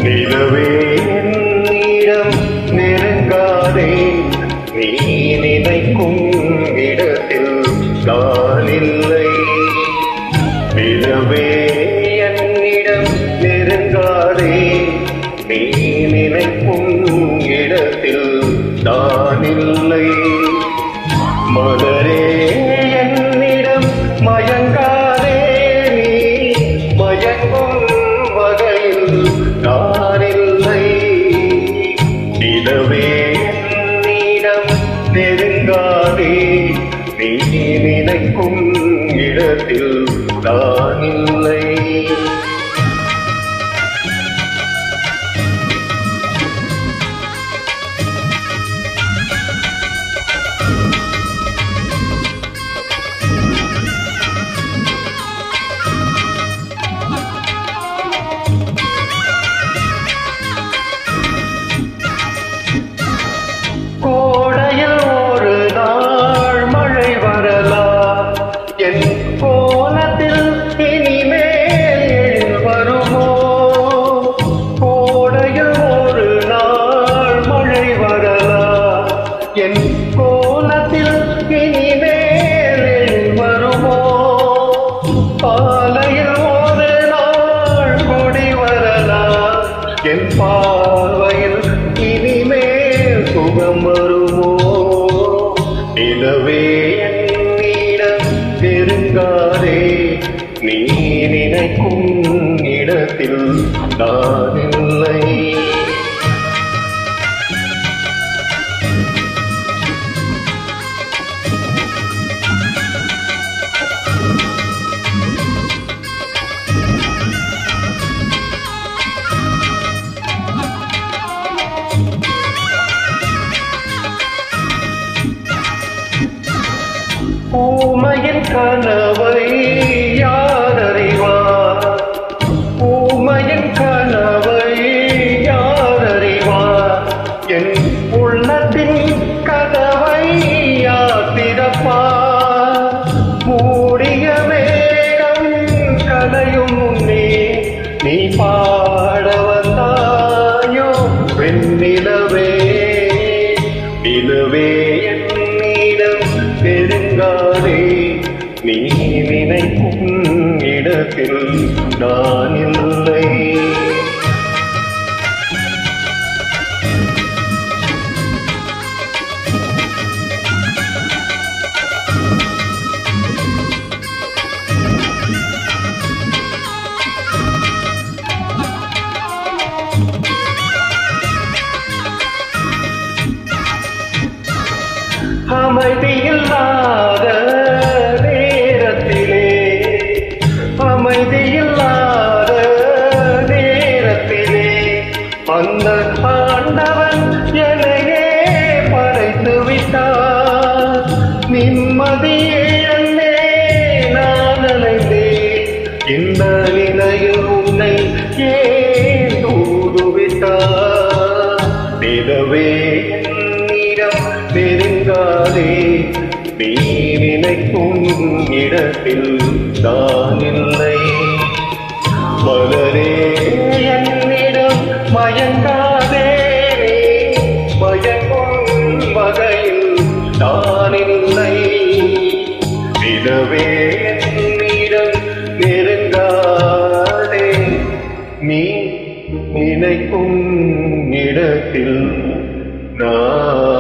நிலவே என்னிடம் நெருங்காதே, நீ நினைக்கும் இடத்தில் நான் இல்லை. நிலவே என்னிடம் நெருங்காதே, நீ நினைக்கும் இடத்தில் நான் இல்லை. மலரே என்னிடம் மயங்காதே, நீ மயங்கும் வகையில் நான் இல்லை. நிலவே என்னிடம் நெருங்காதே, நீ நினைக்கும் இடத்தில் நான் இல்லை. கோடையில் ஒரு நாள் மழை வரலாம், என் கோலத்தில் இனிமேல் வருமோ? கோடையில் ஒரு நாள் மழை வரலாம், என் கோலத்தில் இனிமேல் வருமோ? பாலையில் ஒரு நாள் கொடி வரலாம், என் பார்வையில் இனிமேல் சுகம் வருமோ? நிலவே என்னிடம் நெருங்காதே, நீ நினைக்கும் இடத்தில் நான் இல்லை. ஊமையின் கனவை யார் அறிவார்? ஊமையின் கனவை யார் அறிவார்? என் உள்ளத்தின் கதவை யார் திறப்பார்? மூடிய மேகம் கலையும் முன்னே நீ பாட வந்தாயோ வெண்ணிலவே. நிலவே என்னிடம் நெருங்காதே, நீ நினைக்கும் இடத்தில் நான் இல்லை. அமைதியில்லாத நேரத்திலே, அமைதியில்லாத நேரத்திலே அந்த ஆண்டவன் என்னையே படைத்து விட்டார். நிம்மதியே என்னே நான் அலைந்தேன், இந்த நிலையில் உன்னை ஏன் தூதுவிட்டார்? நிலவே என்னிடம் நெருங்காதே, நீ நினைக்கும் இடத்தில் நான் இல்லை. மலரே என்னிடம் மயங்காதே, நீ மயங்கும் வகையில் நான் இல்லை. நிலவே என்னிடம் நெருங்காதே, நீ நினைக்கும் இடத்தில் நான்